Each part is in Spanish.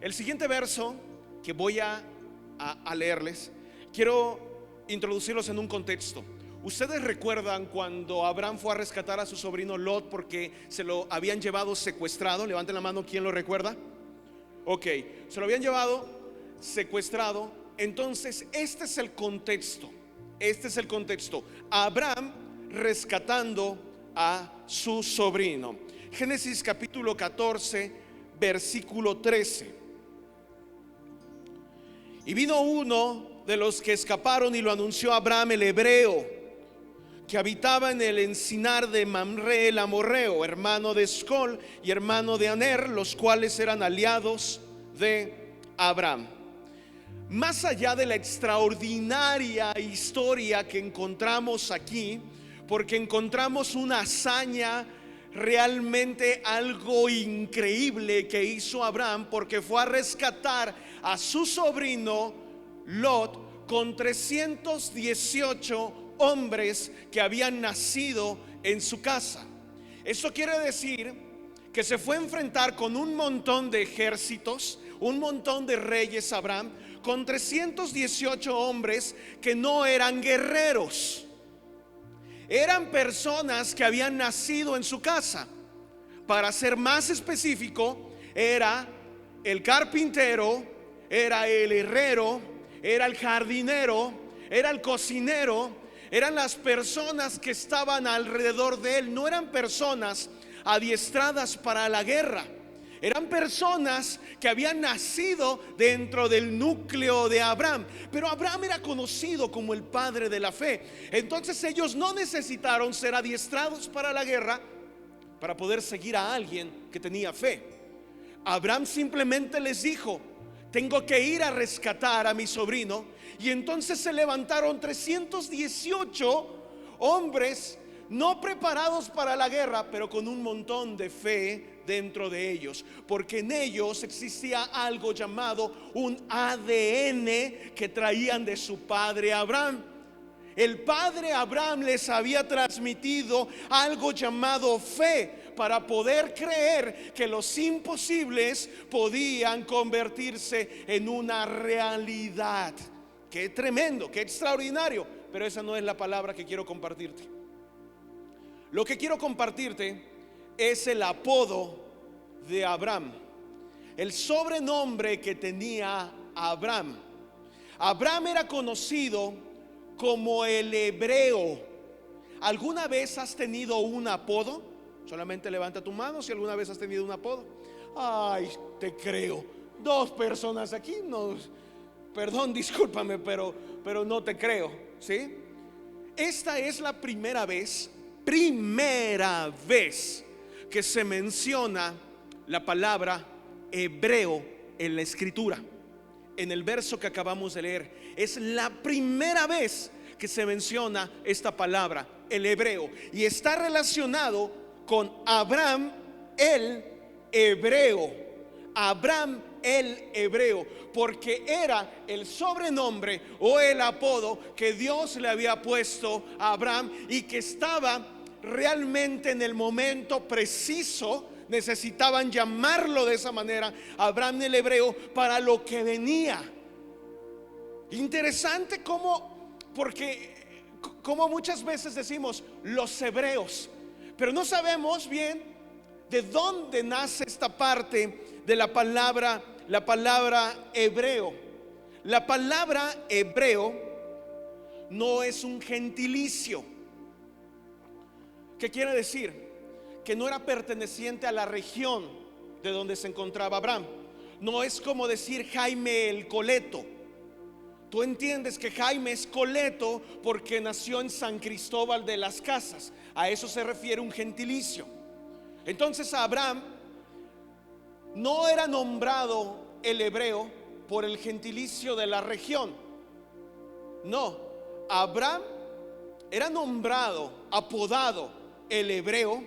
El siguiente verso que voy a leerles, quiero introducirlos en un contexto. ¿Ustedes recuerdan cuando Abraham fue a rescatar a su sobrino Lot porque se lo habían llevado secuestrado? Levanten la mano, ¿quién lo recuerda? Ok, se lo habían llevado secuestrado. Entonces este es el contexto. Este es el contexto. Abraham rescatando a su sobrino. Génesis capítulo 14, versículo 13. Y vino uno de los que escaparon y lo anunció a Abraham el hebreo, que habitaba en el encinar de Mamre el amorreo, hermano de Escol y hermano de Aner, los cuales eran aliados de Abraham. Más allá de la extraordinaria historia que encontramos aquí, porque encontramos una hazaña, realmente algo increíble que hizo Abraham, porque fue a rescatar a su sobrino Lot con 318 hombres que habían nacido en su casa. Eso quiere decir que se fue a enfrentar con un montón de ejércitos, un montón de reyes Abraham, con 318 hombres que no eran guerreros, eran personas que habían nacido en su casa. Para ser más específico, era el carpintero, era el herrero, era el jardinero, era el cocinero, eran las personas que estaban alrededor de él. No eran personas adiestradas para la guerra, eran personas que habían nacido dentro del núcleo de Abraham. Pero Abraham era conocido como el padre de la fe. Entonces ellos no necesitaron ser adiestrados para la guerra para poder seguir a alguien que tenía fe. Abraham simplemente les dijo: tengo que ir a rescatar a mi sobrino. Y entonces se levantaron 318 hombres no preparados para la guerra, pero con un montón de fe dentro de ellos, porque en ellos existía algo llamado un ADN que traían de su padre Abraham. El padre Abraham les había transmitido algo llamado fe, para poder creer que los imposibles podían convertirse en una realidad. Qué tremendo, qué extraordinario. Pero esa no es la palabra que quiero compartirte. Lo que quiero compartirte es el apodo de Abraham, el sobrenombre que tenía Abraham. Abraham era conocido como el hebreo. ¿Alguna vez has tenido un apodo? Solamente levanta tu mano si alguna vez has tenido un apodo. Ay, te creo. Dos personas aquí, no, perdón, discúlpame, pero no te creo, ¿sí? Esta es la primera vez que se menciona la palabra hebreo en la escritura. En el verso que acabamos de leer, es la primera vez que se menciona esta palabra, el hebreo, y está relacionado con Abraham el hebreo. Abraham el hebreo, porque era el sobrenombre o el apodo que Dios le había puesto a Abraham, y que estaba realmente en el momento preciso. Necesitaban llamarlo de esa manera, Abraham el hebreo, para lo que venía. Interesante porque muchas veces decimos los hebreos, pero no sabemos bien de dónde nace esta parte de la palabra hebreo. La palabra hebreo no es un gentilicio. ¿Qué quiere decir? Que no era perteneciente a la región de donde se encontraba Abraham. No es como decir Jaime el Coleto. Tú entiendes que Jaime es coleto porque nació en San Cristóbal de las Casas. A eso se refiere un gentilicio. Entonces Abraham no era nombrado el hebreo por el gentilicio de la región. No, Abraham era nombrado, apodado el hebreo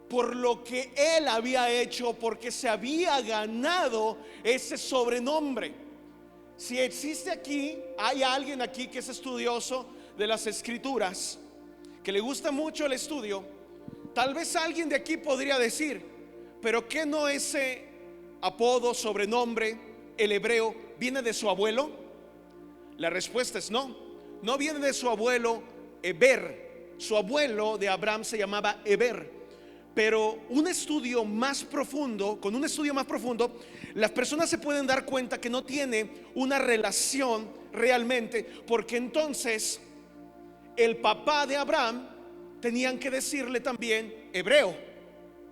por lo que él había hecho, porque se había ganado ese sobrenombre. Si existe aquí, hay alguien aquí que es estudioso de las escrituras, que le gusta mucho el estudio, tal vez alguien de aquí podría decir: pero ¿qué no ese apodo, sobrenombre, el hebreo, viene de su abuelo? La respuesta es no. No viene de su abuelo Eber. Su abuelo de Abraham se llamaba Eber. Pero un estudio más profundo, con un estudio más profundo, las personas se pueden dar cuenta que no tiene una relación realmente, porque entonces el papá de Abraham tenían que decirle también hebreo,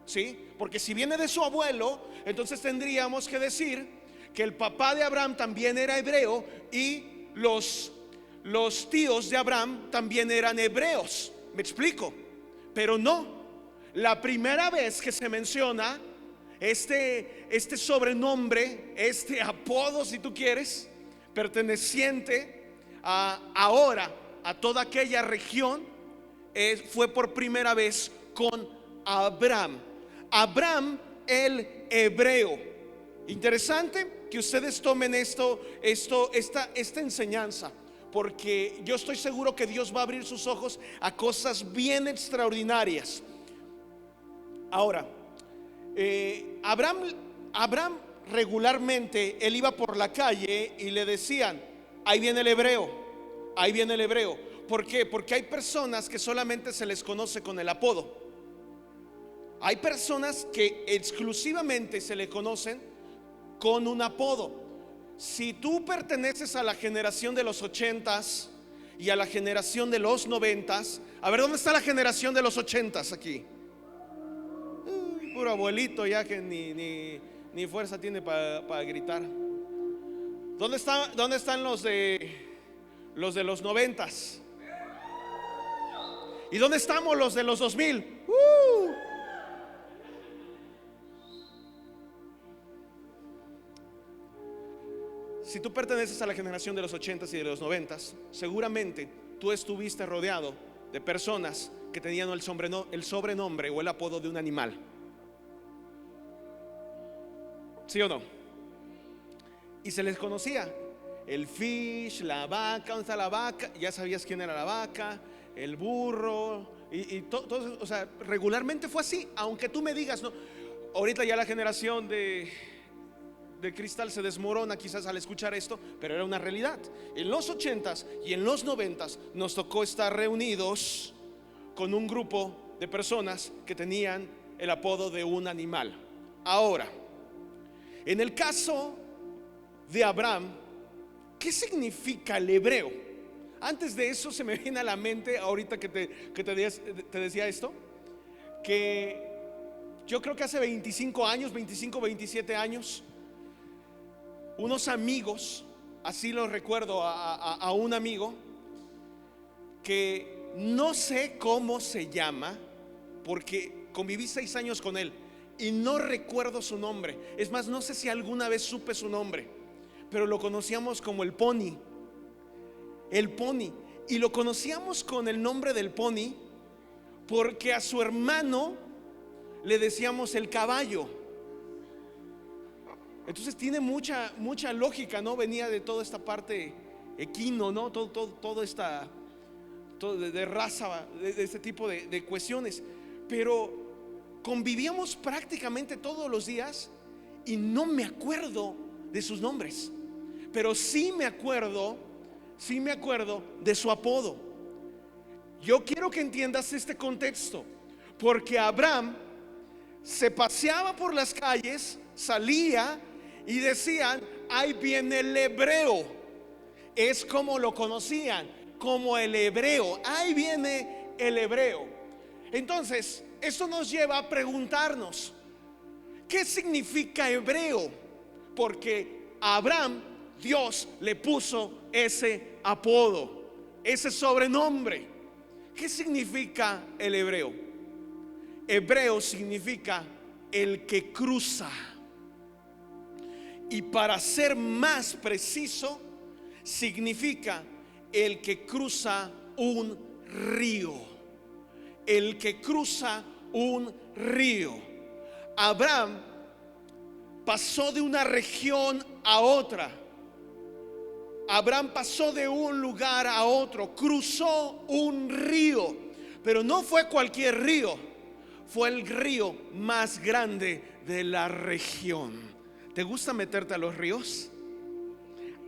¿sí? Porque si viene de su abuelo, entonces tendríamos que decir que el papá de Abraham también era hebreo y los tíos de Abraham también eran hebreos. ¿Me explico? Pero no. La primera vez que se menciona este sobrenombre, este apodo, si tú quieres, perteneciente ahora a toda aquella región, fue por primera vez con Abraham. Abraham el hebreo. Interesante que ustedes tomen esta enseñanza, porque yo estoy seguro que Dios va a abrir sus ojos a cosas bien extraordinarias. Ahora, Abraham regularmente, él iba por la calle y le decían: ahí viene el hebreo, ahí viene el hebreo. ¿Por qué? Porque hay personas que solamente se les conoce con el apodo. Hay personas que exclusivamente se le conocen con un apodo. Si tú perteneces a la generación de los 80s y a la generación de los 90s, a ver, ¿dónde está la generación de los 80s aquí? Puro abuelito ya que ni fuerza tiene para gritar. ¿Dónde están los de los 90s? ¿Y dónde estamos los de los 2000? Si tú perteneces a la generación de los 80s y de los 90s, seguramente tú estuviste rodeado de personas que tenían el sobrenombre o el apodo de un animal. ¿Sí o no? Y se les conocía el fish, la vaca. ¿Dónde está la vaca? Ya sabías quién era la vaca, el burro y todo. O sea, regularmente fue así. Aunque tú me digas, no, ahorita ya la generación de cristal se desmorona quizás al escuchar esto, pero era una realidad. En los 80s y en los 90s nos tocó estar reunidos con un grupo de personas que tenían el apodo de un animal. Ahora, en el caso de Abraham, ¿qué significa el hebreo? Antes de eso se me viene a la mente, ahorita que te decía esto, que yo creo que hace 25 años, 27 años, unos amigos, así lo recuerdo a un amigo que no sé cómo se llama, porque conviví 6 años con él y no recuerdo su nombre. Es más, no sé si alguna vez supe su nombre, pero lo conocíamos como el Pony. El Pony. Y lo conocíamos con el nombre del Pony porque a su hermano le decíamos el Caballo. Entonces tiene mucha lógica, ¿no? Venía de toda esta parte equino, ¿no? Todo de raza, de este tipo de cuestiones. Pero convivíamos prácticamente todos los días y no me acuerdo de sus nombres, pero sí me acuerdo de su apodo. Yo quiero que entiendas este contexto, porque Abraham se paseaba por las calles, salía y decían: ahí viene el hebreo. Es como lo conocían, como el hebreo. Ahí viene el hebreo. Entonces, esto nos lleva a preguntarnos: ¿qué significa hebreo? Porque a Abraham Dios le puso ese apodo, ese sobrenombre. ¿Qué significa el hebreo? Hebreo significa el que cruza. Y para ser más preciso, significa el que cruza un río. El que cruza un río. Abraham pasó de una región a otra. Abraham pasó de un lugar a otro, cruzó un río, pero no fue cualquier río, fue el río más grande de la región. ¿Te gusta meterte a los ríos?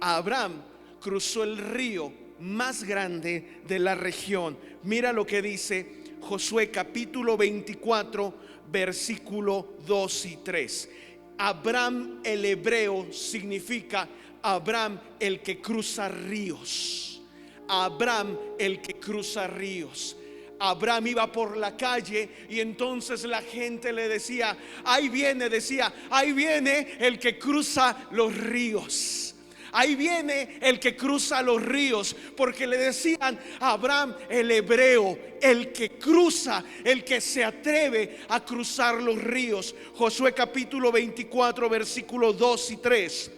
Abraham cruzó el río más grande de la región. Mira lo que dice Josué capítulo 24, versículo 2 y 3. Abraham el hebreo significa Abraham el que cruza ríos. Abraham el que cruza ríos. Abraham iba por la calle y entonces la gente le decía, ahí viene, decía, ahí viene el que cruza los ríos. Ahí viene el que cruza los ríos, porque le decían a Abraham el hebreo, el que cruza, el que se atreve a cruzar los ríos. Josué capítulo 24, versículos 2 y 3.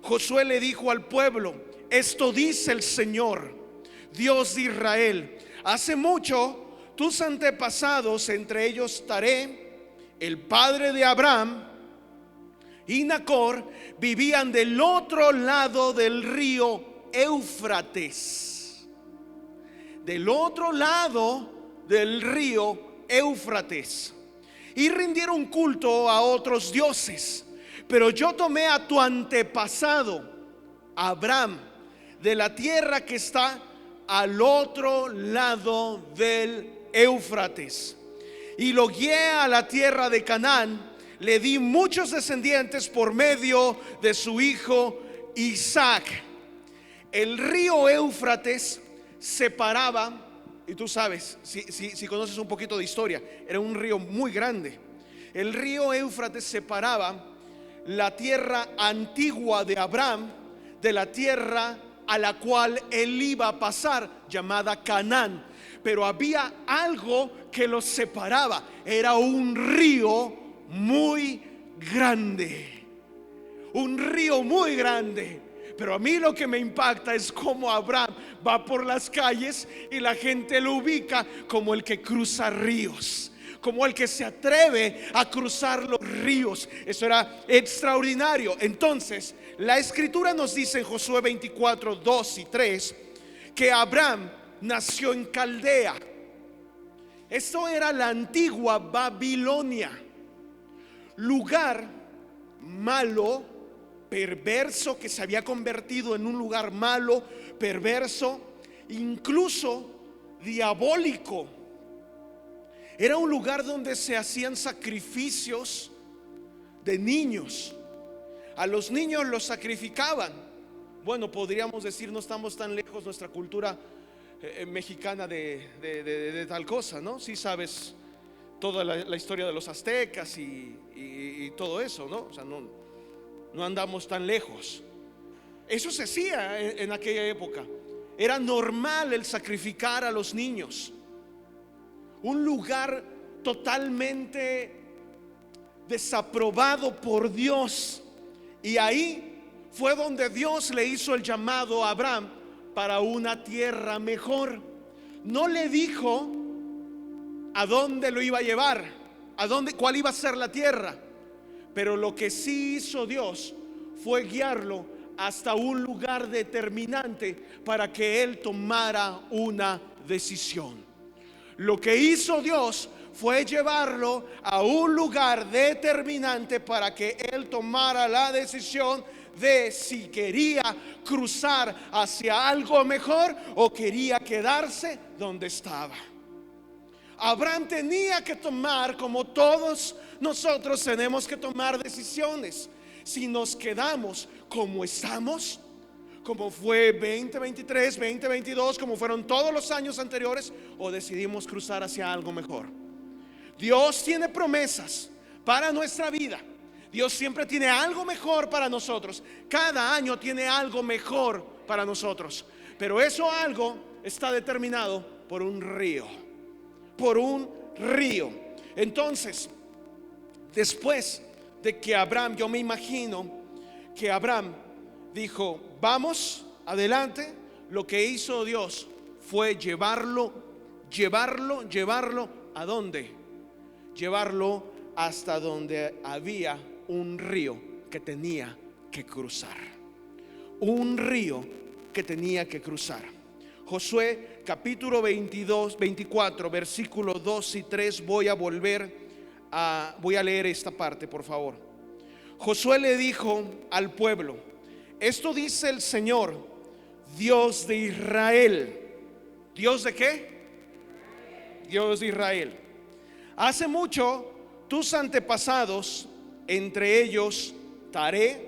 Josué le dijo al pueblo, esto dice el Señor, Dios de Israel: hace mucho tus antepasados, entre ellos Taré, el padre de Abraham, y Nacor, vivían del otro lado del río Éufrates. Del otro lado del río Éufrates. Y rindieron culto a otros dioses. Pero yo tomé a tu antepasado, Abraham, de la tierra que está al otro lado del Éufrates, y lo guié a la tierra de Canaán. Le di muchos descendientes por medio de su hijo Isaac. El río Éufrates separaba, y tú sabes, si conoces un poquito de historia, era un río muy grande. El río Éufrates separaba la tierra antigua de Abraham de la tierra a la cual él iba a pasar, llamada Canaán. Pero había algo que los separaba. Era un río muy grande. Un río muy grande. Pero a mí lo que me impacta es cómo Abraham va por las calles y la gente lo ubica como el que cruza ríos, como el que se atreve a cruzar los ríos. Eso era extraordinario. Entonces la escritura nos dice en Josué 24, 2 y 3 que Abraham nació en Caldea. Esto era la antigua Babilonia, lugar malo, perverso, que se había convertido en un lugar malo, perverso, incluso diabólico. Era un lugar donde se hacían sacrificios de niños. A los niños los sacrificaban. Bueno, podríamos decir, no estamos tan lejos nuestra cultura mexicana de tal cosa, ¿no? Si sabes toda la historia de los aztecas y todo eso, ¿no? O sea, no andamos tan lejos. Eso se hacía en aquella época. Era normal el sacrificar a los niños. Un lugar totalmente desaprobado por Dios. Y ahí fue donde Dios le hizo el llamado a Abraham para una tierra mejor. No le dijo a dónde lo iba a llevar, cuál iba a ser la tierra. Pero lo que sí hizo Dios fue guiarlo hasta un lugar determinante para que él tomara una decisión. Lo que hizo Dios fue llevarlo a un lugar determinante para que él tomara la decisión de si quería cruzar hacia algo mejor o quería quedarse donde estaba. Abraham tenía que tomar, como todos nosotros tenemos que tomar decisiones. Si nos quedamos como estamos, como fue 2023, 2022, como fueron todos los años anteriores, o decidimos cruzar hacia algo mejor. Dios tiene promesas para nuestra vida. Dios siempre tiene algo mejor para nosotros. Cada año tiene algo mejor para nosotros. Pero eso algo está determinado por un río. Por un río. Entonces, después de que Abraham, yo me imagino que Abraham dijo, vamos adelante, lo que hizo Dios fue llevarlo, ¿a dónde? Llevarlo hasta donde había un río que tenía que cruzar. Un río que tenía que cruzar. Josué capítulo 24, versículos 2 y 3. Voy a leer esta parte, por favor. Josué le dijo al pueblo: esto dice el Señor, Dios de Israel. ¿Dios de qué? Dios de Israel. Hace mucho tus antepasados, entre ellos Taré,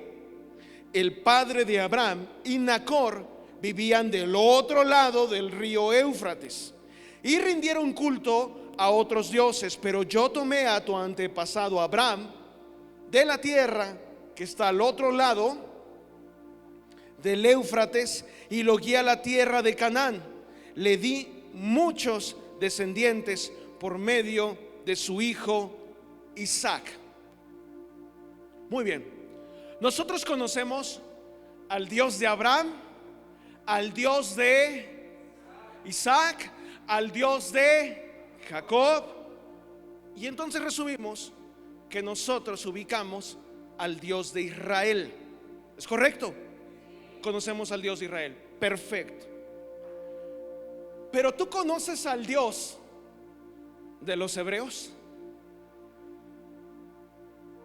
el padre de Abraham, y Nacor, vivían del otro lado del río Éufrates y rindieron culto a otros dioses. Pero yo tomé a tu antepasado Abraham de la tierra que está al otro lado del Éufrates y lo guié a la tierra de Canaán. Le di muchos descendientes por medio de su hijo Isaac. Muy bien, nosotros conocemos al Dios de Abraham, al Dios de Isaac, al Dios de Jacob, y entonces resumimos que nosotros ubicamos al Dios de Israel. ¿Es correcto? Conocemos al Dios de Israel. Perfecto. Pero ¿tú conoces al Dios de los hebreos?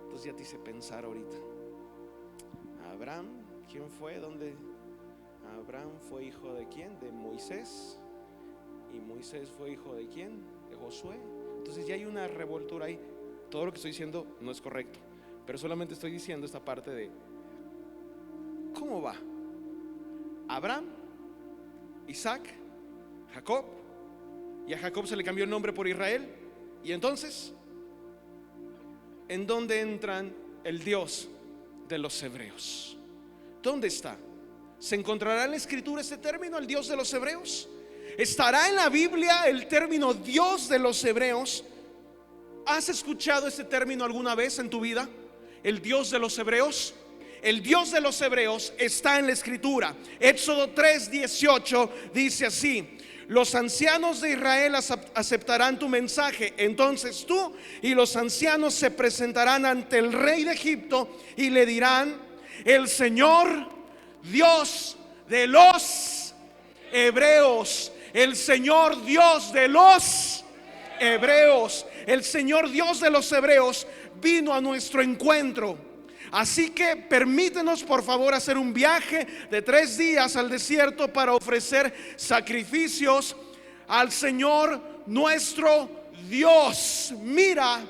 Entonces ya te hice pensar ahorita. Abraham, ¿quién fue? ¿Dónde? Abraham fue hijo de quién? De Moisés. ¿Y Moisés fue hijo de quién? De Josué. Entonces ya hay una revoltura ahí. Todo lo que estoy diciendo no es correcto, pero solamente estoy diciendo esta parte de ¿cómo va? Abraham, Isaac, Jacob, y a Jacob se le cambió el nombre por Israel. Y entonces, ¿en dónde entran el Dios de los hebreos? ¿Dónde está? ¿Se encontrará en la escritura este término, el Dios de los hebreos? ¿Estará en la Biblia el término Dios de los hebreos? ¿Has escuchado este término alguna vez en tu vida? El Dios de los hebreos. El Dios de los hebreos está en la escritura. Éxodo 3:18 dice así: los ancianos de Israel aceptarán tu mensaje. Entonces tú y los ancianos se presentarán ante el rey de Egipto y le dirán: el Señor Dios de los hebreos, el Señor Dios de los hebreos, el Señor Dios de los hebreos vino a nuestro encuentro. Así que permítenos por favor hacer un viaje de 3 días al desierto para ofrecer sacrificios al Señor nuestro Dios. Mira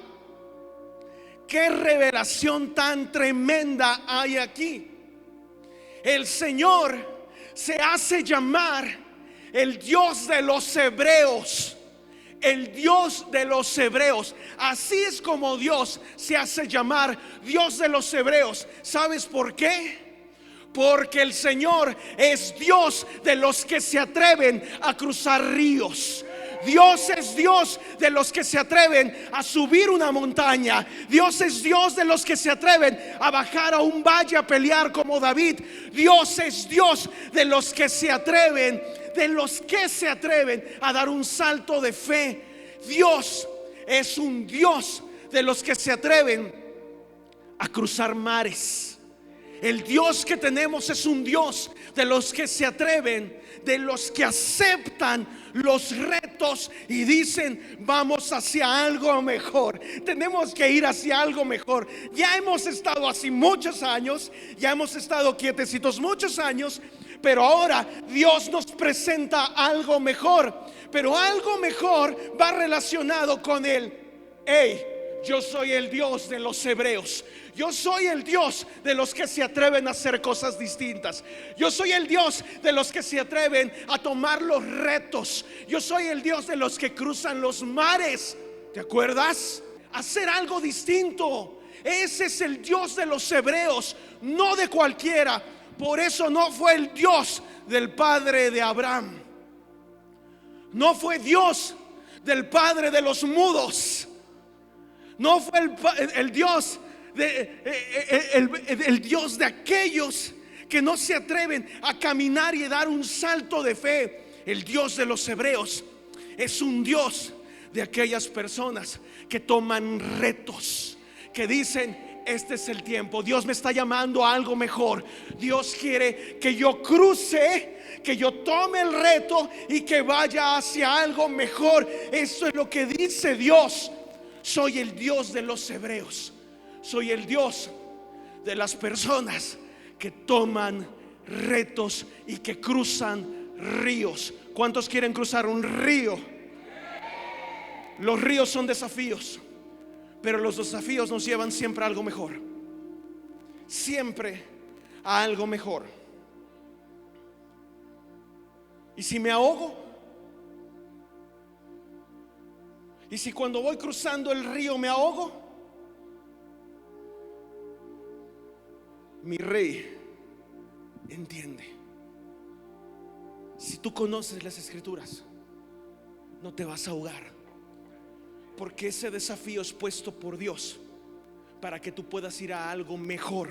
qué revelación tan tremenda hay aquí. El Señor se hace llamar el Dios de los hebreos. El Dios de los hebreos. Así es como Dios se hace llamar Dios de los hebreos. ¿Sabes por qué? Porque el Señor es Dios de los que se atreven a cruzar ríos. Dios es Dios de los que se atreven a subir una montaña. Dios es Dios de los que se atreven a bajar a un valle a pelear como David. Dios es Dios de los que se atreven, a dar un salto de fe. Dios es un Dios de los que se atreven a cruzar mares. El Dios que tenemos es un Dios de los que se atreven, de los que aceptan los retos y dicen: vamos hacia algo mejor, tenemos que ir hacia algo mejor. Ya hemos estado así muchos años, ya hemos estado quietecitos muchos años, pero ahora Dios nos presenta algo mejor. Pero algo mejor va relacionado con él. Hey, yo soy el Dios de los hebreos. Yo soy el Dios de los que se atreven a hacer cosas distintas. Yo soy el Dios de los que se atreven a tomar los retos. Yo soy el Dios de los que cruzan los mares. ¿Te acuerdas? Hacer algo distinto. Ese es el Dios de los hebreos, no de cualquiera. Por eso no fue el Dios del padre de Abraham. No fue Dios del padre de los mudos. No fue el Dios el Dios de aquellos que no se atreven a caminar y dar un salto de fe. El Dios de los hebreos es un Dios de aquellas personas que toman retos, que dicen: este es el tiempo, Dios me está llamando a algo mejor. Dios quiere que yo cruce, que yo tome el reto y que vaya hacia algo mejor. Eso es lo que dice Dios. Soy el Dios de los hebreos. Soy el Dios de las personas que toman retos y que cruzan ríos. ¿Cuántos quieren cruzar un río? Los ríos son desafíos, pero los desafíos nos llevan siempre a algo mejor. Siempre a algo mejor. ¿Y si me ahogo? ¿Y si cuando voy cruzando el río me ahogo? Mi rey entiende. Si tú conoces las escrituras, no te vas a ahogar, porque ese desafío es puesto por Dios para que tú puedas ir a algo mejor.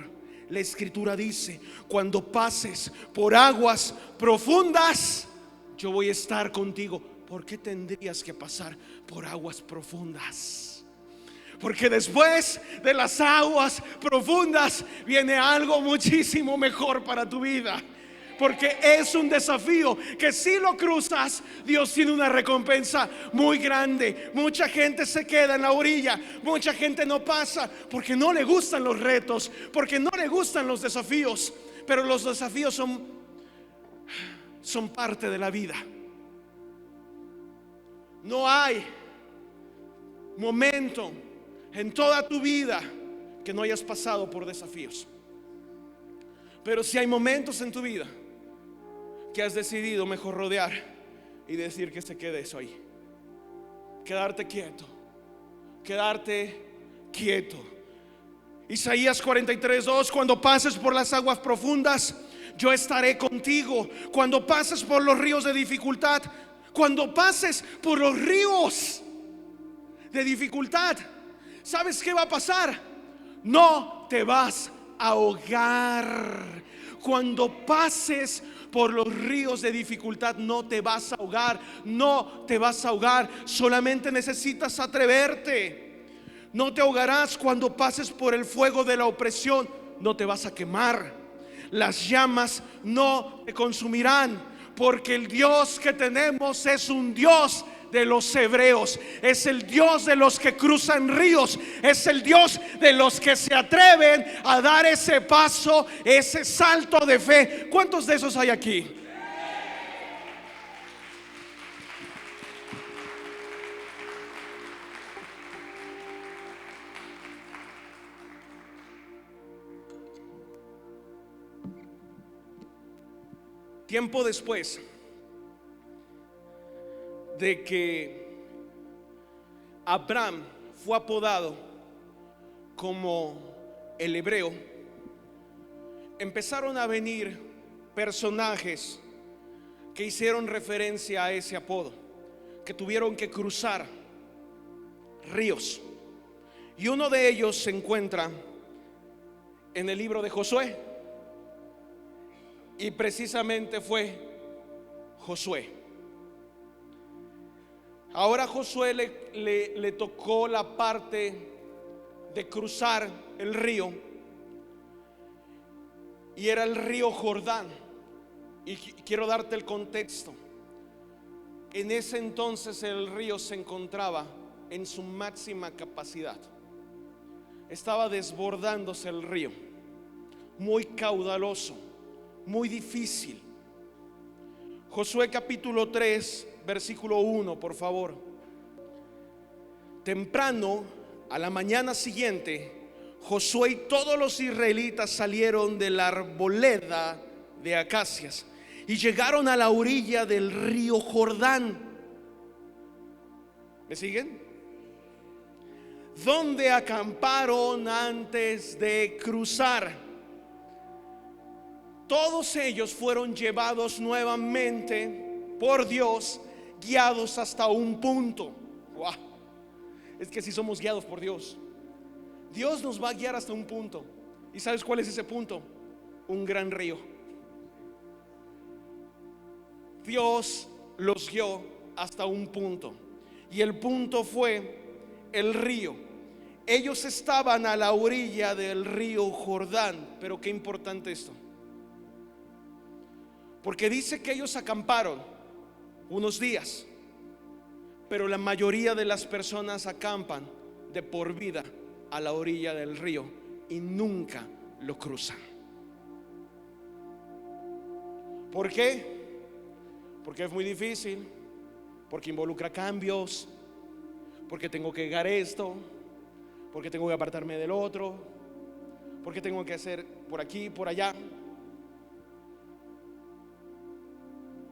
La escritura dice: cuando pases por aguas profundas, yo voy a estar contigo. ¿Por qué tendrías que pasar por aguas profundas? Porque después de las aguas profundas viene algo muchísimo mejor para tu vida. Porque es un desafío que si lo cruzas, Dios tiene una recompensa muy grande. Mucha gente se queda en la orilla, mucha gente no pasa porque no le gustan los retos, porque no le gustan los desafíos. Pero los desafíos son parte de la vida. No hay momento en toda tu vida que no hayas pasado por desafíos. Pero si hay momentos en tu vida que has decidido mejor rodear y decir que se quede eso ahí, quedarte quieto, quedarte quieto. Isaías 43:2: cuando pases por las aguas profundas, yo estaré contigo. Cuando pases por los ríos de dificultad, cuando pases por los ríos de dificultad, ¿sabes qué va a pasar? No te vas a ahogar. Cuando pases por los ríos de dificultad, no te vas a ahogar. No te vas a ahogar. Solamente necesitas atreverte. No te ahogarás cuando pases por el fuego de la opresión. No te vas a quemar. Las llamas no te consumirán, porque el Dios que tenemos es un Dios de los hebreos. Es el Dios de los que cruzan ríos. Es el Dios de los que se atreven a dar ese paso, ese salto de fe. ¿Cuántos de esos hay aquí? Tiempo después de que Abraham fue apodado como el hebreo, empezaron a venir personajes que hicieron referencia a ese apodo, que tuvieron que cruzar ríos. Y uno de ellos se encuentra en el libro de Josué, y precisamente fue Josué. Ahora Josué le tocó la parte de cruzar el río, y era el río Jordán. Y quiero darte el contexto. En ese entonces el río se encontraba en su máxima capacidad. Estaba desbordándose el río, muy caudaloso, muy difícil. Josué capítulo 3 versículo 1, por favor. Temprano, a la mañana siguiente, Josué y todos los israelitas salieron de la arboleda de acacias y llegaron a la orilla del río Jordán. ¿Me siguen? Donde acamparon antes de cruzar. Todos ellos fueron llevados nuevamente por Dios, guiados hasta un punto. Wow. Es que si somos guiados por Dios, Dios nos va a guiar hasta un punto. ¿Y sabes cuál es ese punto? Un gran río. Dios los guió hasta un punto, y el punto fue el río. Ellos estaban a la orilla del río Jordán. Pero qué importante esto, porque dice que ellos acamparon unos días, pero la mayoría de las personas acampan de por vida a la orilla del río y nunca lo cruzan. ¿Por qué? Porque es muy difícil, porque involucra cambios, porque tengo que llegar esto, porque tengo que apartarme del otro, porque tengo que hacer por aquí, por allá.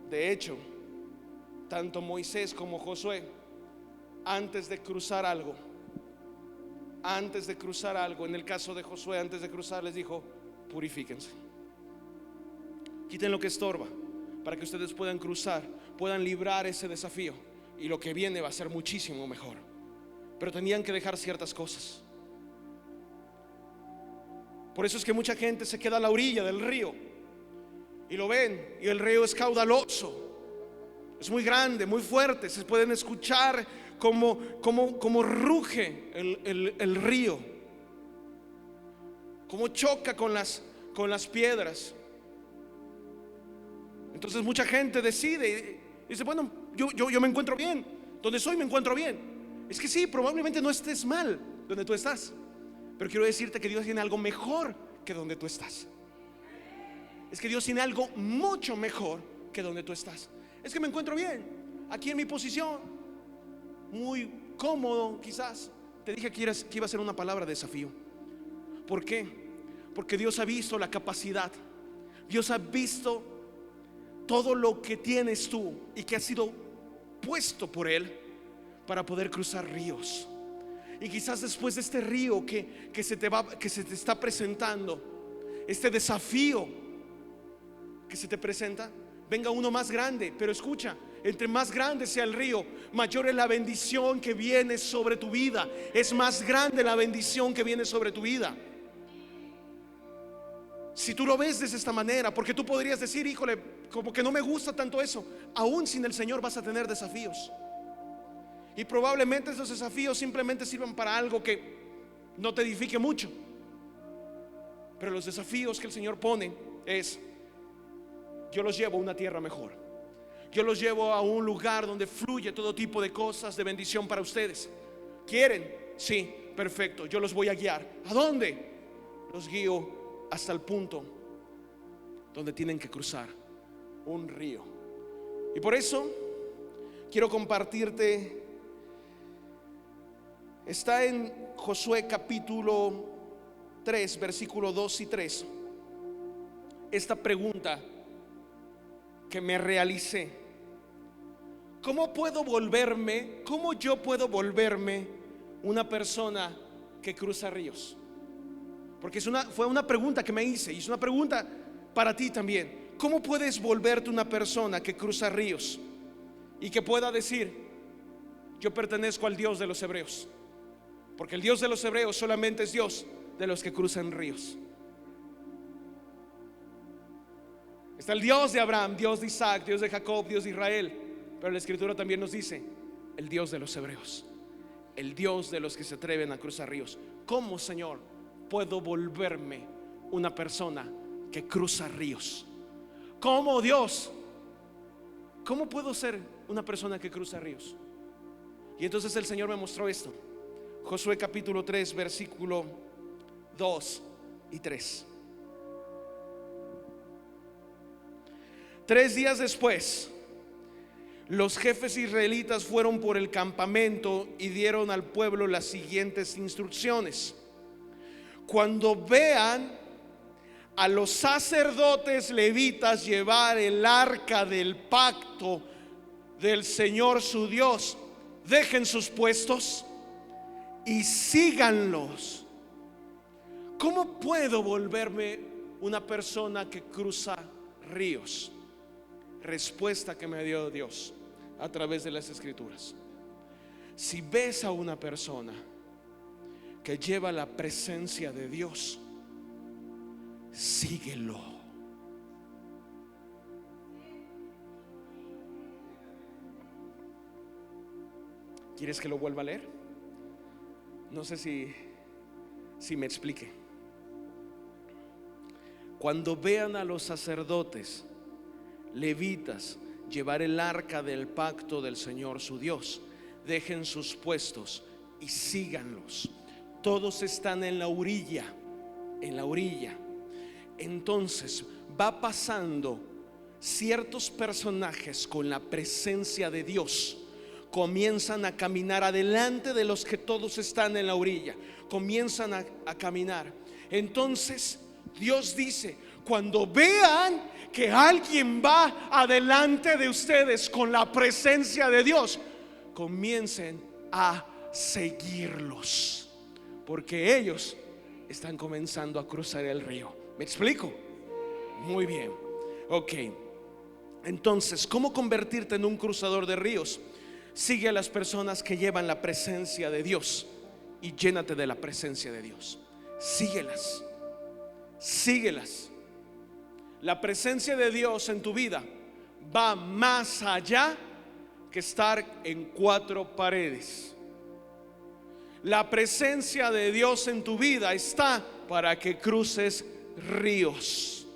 De hecho, tanto Moisés como Josué, antes de cruzar algo, en el caso de Josué, antes de cruzar les dijo: purifíquense, quiten lo que estorba, para que ustedes puedan cruzar, puedan librar ese desafío, y lo que viene va a ser muchísimo mejor. Pero tenían que dejar ciertas cosas. Por eso es que mucha gente se queda a la orilla del río y lo ven, y el río es caudaloso, es muy grande, muy fuerte. Se pueden escuchar como ruge el río, como choca con las piedras. Entonces mucha gente decide y dice: bueno, yo me encuentro bien, donde soy me encuentro bien. Es que sí, probablemente no estés mal donde tú estás, pero quiero decirte que Dios tiene algo mejor que donde tú estás. Es que Dios tiene algo mucho mejor que donde tú estás. Es que me encuentro bien aquí en mi posición, muy cómodo quizás. Te dije que iba a ser una palabra de desafío. ¿Por qué? Porque Dios ha visto la capacidad, Dios ha visto todo lo que tienes tú y que ha sido puesto por Él para poder cruzar ríos. Y quizás después de este río que se te está presentando, este desafío que se te presenta, venga uno más grande. Pero escucha, entre más grande sea el río, mayor es la bendición que viene sobre tu vida. Es más grande la bendición que viene sobre tu vida. Si tú lo ves de esta manera, porque tú podrías decir: híjole, como que no me gusta tanto eso. Aún sin el Señor vas a tener desafíos, y probablemente esos desafíos simplemente sirvan para algo que no te edifique mucho. Pero los desafíos que el Señor pone es: yo los llevo a una tierra mejor, yo los llevo a un lugar donde fluye todo tipo de cosas de bendición para ustedes. ¿Quieren? Sí, perfecto, yo los voy a guiar. ¿A dónde? Los guío hasta el punto donde tienen que cruzar un río. Y por eso quiero compartirte, está en Josué capítulo 3, versículo 2 y 3, esta pregunta que me realicé: ¿cómo yo puedo volverme una persona que cruza ríos? Porque fue una pregunta que me hice, y es una pregunta para ti también. ¿Cómo puedes volverte una persona que cruza ríos y que pueda decir: yo pertenezco al Dios de los hebreos? Porque el Dios de los hebreos solamente es Dios de los que cruzan ríos. Está el Dios de Abraham, Dios de Isaac, Dios de Jacob, Dios de Israel. Pero la Escritura también nos dice: el Dios de los hebreos, el Dios de los que se atreven a cruzar ríos. ¿Cómo, Señor, puedo volverme una persona que cruza ríos? ¿Cómo, Dios? ¿Cómo puedo ser una persona que cruza ríos? Y entonces el Señor me mostró esto. Josué capítulo 3, versículo 2 y 3. 3 días después, los jefes israelitas fueron por el campamento y dieron al pueblo las siguientes instrucciones: cuando vean a los sacerdotes levitas llevar el arca del pacto del Señor su Dios, dejen sus puestos y síganlos. ¿Cómo puedo volverme una persona que cruza ríos? Respuesta que me dio Dios a través de las Escrituras: si ves a una persona que lleva la presencia de Dios, síguelo. ¿Quieres que lo vuelva a leer? No sé si me explique. Cuando vean a los sacerdotes levitas llevar el arca del pacto del Señor su Dios, dejen sus puestos y síganlos. Todos están en la orilla, en la orilla. Entonces va pasando ciertos personajes con la presencia de Dios, comienzan a caminar adelante de los que todos están en la orilla, comienzan a caminar. Entonces Dios dice: cuando vean que alguien va adelante de ustedes con la presencia de Dios, comiencen a seguirlos, porque ellos están comenzando a cruzar el río. ¿Me explico? Muy bien. Ok. Entonces, ¿cómo convertirte en un cruzador de ríos? Sigue a las personas que llevan la presencia de Dios y llénate de la presencia de Dios. Síguelas. Síguelas. La presencia de Dios en tu vida va más allá que estar en cuatro paredes. La presencia de Dios en tu vida está para que cruces ríos.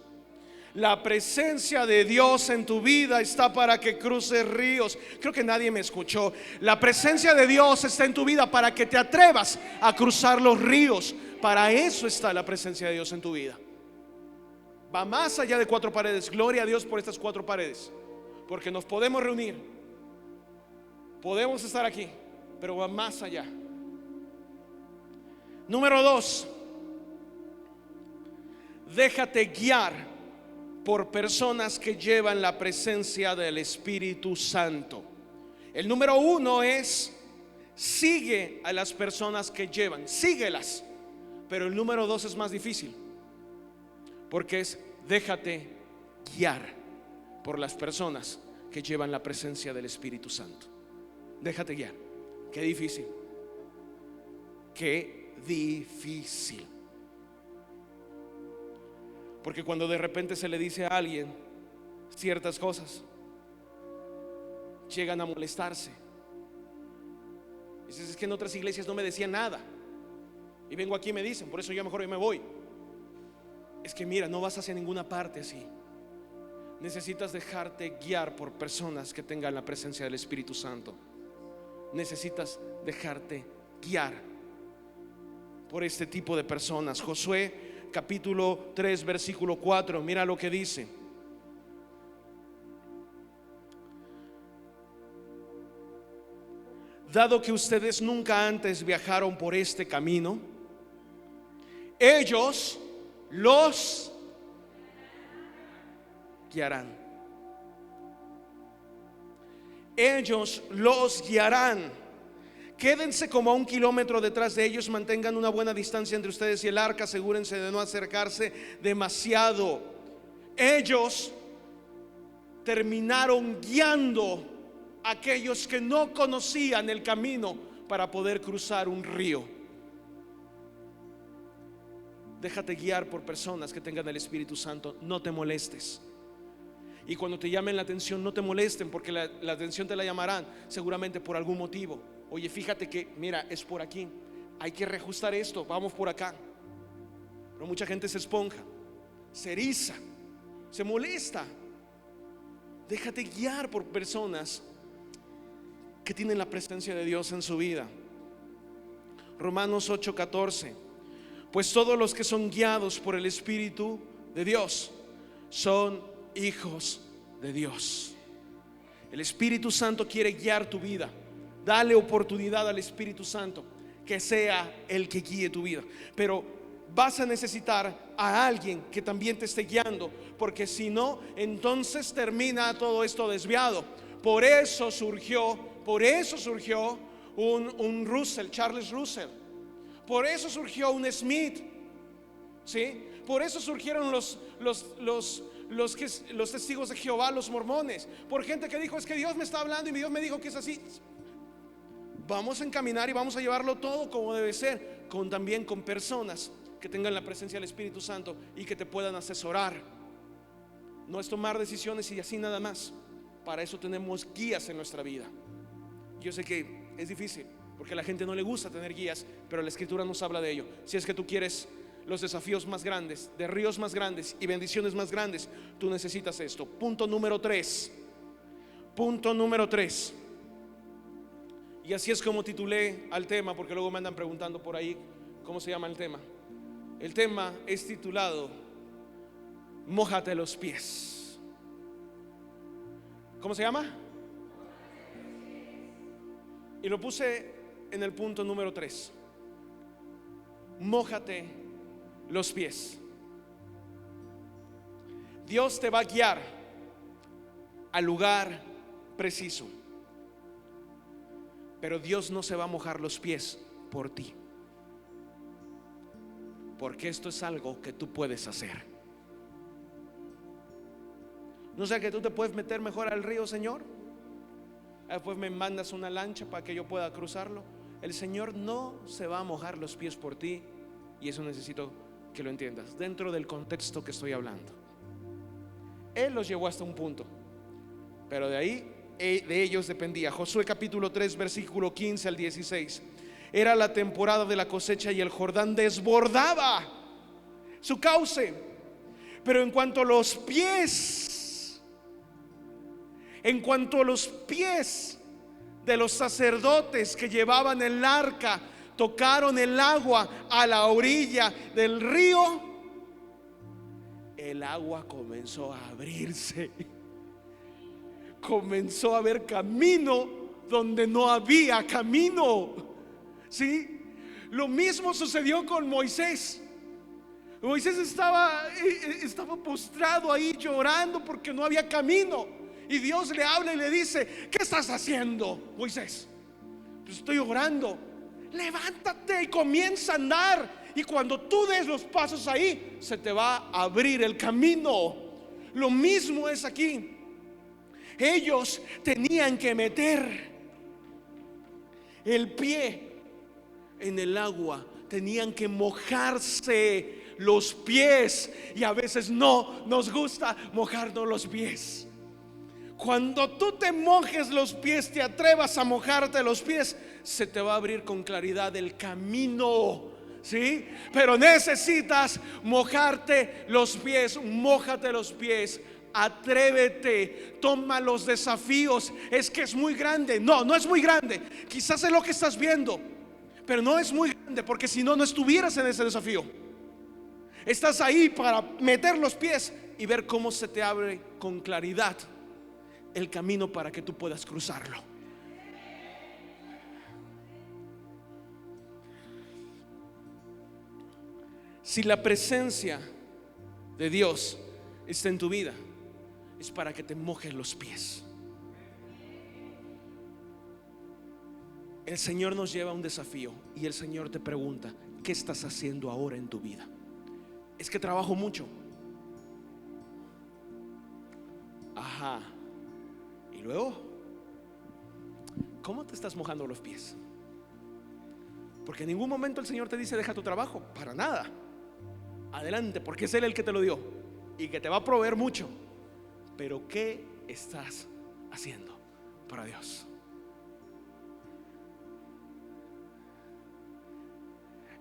La presencia de Dios en tu vida está para que cruces ríos. Creo que nadie me escuchó. La presencia de Dios está en tu vida para que te atrevas a cruzar los ríos. Para eso está la presencia de Dios en tu vida. Va más allá de cuatro paredes. Gloria a Dios por estas cuatro paredes, porque nos podemos reunir, podemos estar aquí, pero va más allá. Número 2, déjate guiar por personas que llevan la presencia del Espíritu Santo. El número 1 es: sigue a las personas que llevan, síguelas. Pero el número 2 es más difícil, porque es: déjate guiar por las personas que llevan la presencia del Espíritu Santo. Déjate guiar. Qué difícil. Qué difícil. Porque cuando de repente se le dice a alguien ciertas cosas, llegan a molestarse. Dices: es que en otras iglesias no me decían nada, y vengo aquí y me dicen, por eso yo mejor me voy. Es que mira, no vas hacia ninguna parte así. Necesitas dejarte guiar por personas que tengan la presencia del Espíritu Santo. Necesitas dejarte guiar por este tipo de personas. Josué capítulo 3 versículo 4, mira lo que dice: dado que ustedes nunca antes viajaron por este camino, ellos los guiarán. Ellos los guiarán. Quédense como a 1 kilómetro detrás de ellos, mantengan una buena distancia entre ustedes y el arca, asegúrense de no acercarse demasiado. Ellos terminaron guiando a aquellos que no conocían el camino para poder cruzar un río. Déjate guiar por personas que tengan el Espíritu Santo. No te molestes. Y cuando te llamen la atención, no te molesten, porque la atención te la llamarán seguramente por algún motivo. Oye, fíjate que, mira, es por aquí, hay que reajustar esto, vamos por acá. Pero mucha gente se esponja, se eriza, se molesta. Déjate guiar por personas que tienen la presencia de Dios en su vida. Romanos 8:14: pues todos los que son guiados por el Espíritu de Dios son hijos de Dios. El Espíritu Santo quiere guiar tu vida. Dale oportunidad al Espíritu Santo que sea el que guíe tu vida. Pero vas a necesitar a alguien que también te esté guiando, porque si no, entonces termina todo esto desviado. Por eso surgió un Russell, Charles Russell. Por eso surgió un Smith, ¿sí? Por eso surgieron los testigos de Jehová, los mormones. Por gente que dijo: es que Dios me está hablando y Dios me dijo que es así. Vamos a encaminar y vamos a llevarlo todo como debe ser, también con personas que tengan la presencia del Espíritu Santo y que te puedan asesorar. No es tomar decisiones y así nada más. Para eso tenemos guías en nuestra vida. Yo sé que es difícil, porque a la gente no le gusta tener guías, pero la Escritura nos habla de ello. Si es que tú quieres los desafíos más grandes, de ríos más grandes y bendiciones más grandes, tú necesitas esto. Punto número 3. Y así es como titulé al tema, porque luego me andan preguntando por ahí cómo se llama el tema. El tema es titulado Mójate los pies. ¿Cómo se llama? Y lo puse en el punto número 3. Mójate los pies. Dios te va a guiar al lugar preciso, pero Dios no se va a mojar los pies por ti, porque esto es algo que tú puedes hacer. No sé, que tú te puedes meter mejor al río, Señor. Después me mandas una lancha para que yo pueda cruzarlo. El Señor no se va a mojar los pies por ti, y eso necesito que lo entiendas dentro del contexto que estoy hablando. Él los llevó hasta un punto, pero de ahí de ellos dependía. Josué capítulo 3 versículo 15 al 16. Era la temporada de la cosecha y el Jordán desbordaba su cauce, pero en cuanto a los pies de los sacerdotes que llevaban el arca tocaron el agua a la orilla del río, el agua comenzó a abrirse. Comenzó a haber camino donde no había camino. ¿Sí? Lo mismo sucedió con Moisés. Moisés estaba postrado ahí llorando porque no había camino. Y Dios le habla y le dice: ¿qué estás haciendo, Moisés? Pues estoy orando. Levántate y comienza a andar. Y cuando tú des los pasos ahí, se te va a abrir el camino. Lo mismo es aquí. Ellos tenían que meter el pie en el agua, tenían que mojarse los pies. Y a veces no nos gusta mojarnos los pies. Cuando tú te mojes los pies, te atrevas a mojarte los pies, se te va a abrir con claridad el camino. ¿Sí? Pero necesitas mojarte los pies. Mójate los pies. Atrévete, toma los desafíos. Es que es muy grande. No, no es muy grande. Quizás es lo que estás viendo, pero no es muy grande, porque si no, no estuvieras en ese desafío. Estás ahí para meter los pies y ver cómo se te abre con claridad el camino para que tú puedas cruzarlo. Si la presencia de Dios está en tu vida, es para que te mojes los pies. El Señor nos lleva a un desafío y el Señor te pregunta: ¿qué estás haciendo ahora en tu vida? Es que trabajo mucho. Ajá. Y luego, ¿cómo te estás mojando los pies? Porque en ningún momento el Señor te dice: deja tu trabajo. Para nada. Adelante, porque es Él el que te lo dio y que te va a proveer mucho. Pero ¿qué estás haciendo para Dios?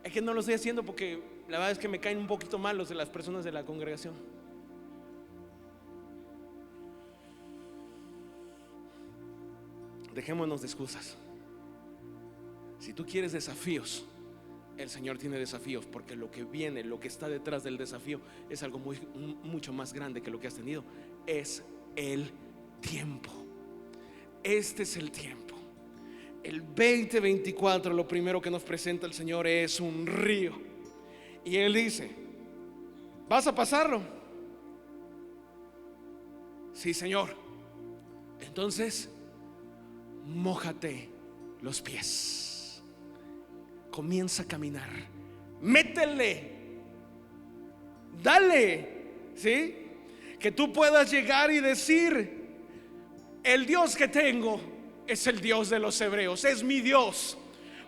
Es que no lo estoy haciendo porque la verdad es que me caen un poquito mal los de las personas de la congregación. Dejémonos de excusas. Si tú quieres desafíos, el Señor tiene desafíos, porque lo que viene, lo que está detrás del desafío es algo mucho más grande que lo que has tenido. Es el tiempo. Este es el tiempo. El 2024, lo primero que nos presenta el Señor es un río. Y Él dice: ¿vas a pasarlo? Sí, Señor. Entonces, mójate los pies. Comienza a caminar. Métele. Dale. ¿Sí? Que tú puedas llegar y decir: el Dios que tengo es el Dios de los hebreos. Es mi Dios.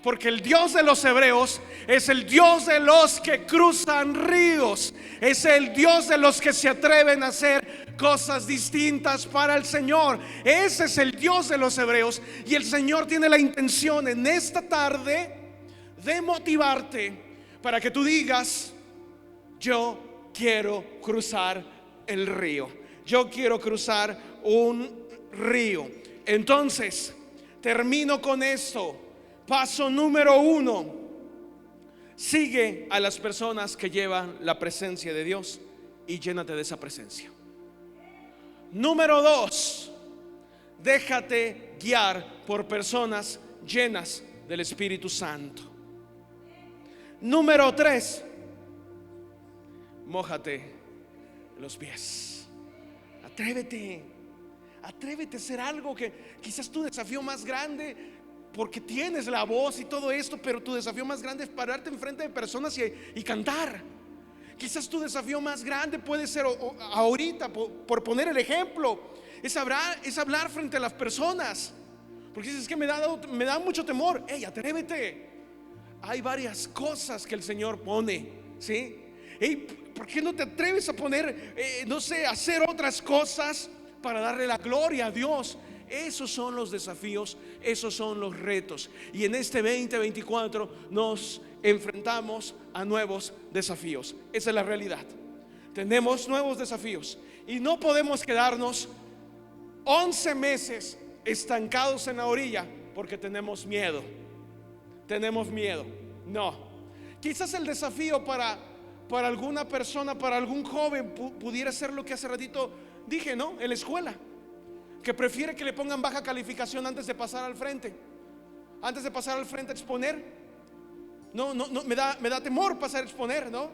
Porque el Dios de los hebreos es el Dios de los que cruzan ríos. Es el Dios de los que se atreven a hacer cosas distintas para el Señor. Ese es el Dios de los hebreos. Y el Señor tiene la intención en esta tarde de motivarte para que tú digas: yo quiero cruzar el río. Yo quiero cruzar un río. Entonces, termino con esto. Paso número 1: Sigue a las personas que llevan la presencia de Dios y llénate de esa presencia. Número 2, déjate guiar por personas llenas del Espíritu Santo. Número 3, mójate los pies. Atrévete a hacer algo que quizás tu desafío más grande, porque tienes la voz y todo esto, pero tu desafío más grande es pararte enfrente de personas y cantar. Quizás tu desafío más grande puede ser ahorita, por poner el ejemplo, es hablar frente a las personas. Porque dices que me da mucho temor. Hey, atrévete. Hay varias cosas que el Señor pone, ¿sí? Hey, ¿por qué no te atreves a poner, no sé, hacer otras cosas para darle la gloria a Dios? Esos son los desafíos, esos son los retos. Y en este 2024 nos enfrentamos a nuevos desafíos. Esa es la realidad. Tenemos nuevos desafíos y no podemos quedarnos 11 meses estancados en la orilla porque tenemos miedo. No. Quizás el desafío para alguna persona, para algún joven, pudiera ser lo que hace ratito dije, ¿no? En la escuela, que prefiere que le pongan baja calificación antes de pasar al frente. Antes de pasar al frente a exponer. No, me da temor pasar a exponer, ¿no?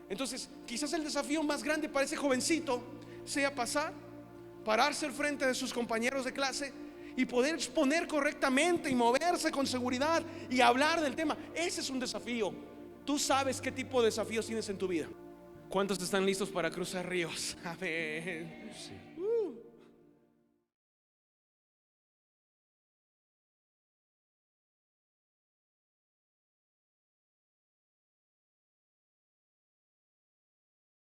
Entonces, quizás el desafío más grande para ese jovencito sea pararse al frente de sus compañeros de clase y poder exponer correctamente y moverse con seguridad y hablar del tema. Ese es un desafío. Tú sabes qué tipo de desafíos tienes en tu vida. ¿Cuántos están listos para cruzar ríos? Amén. Sí.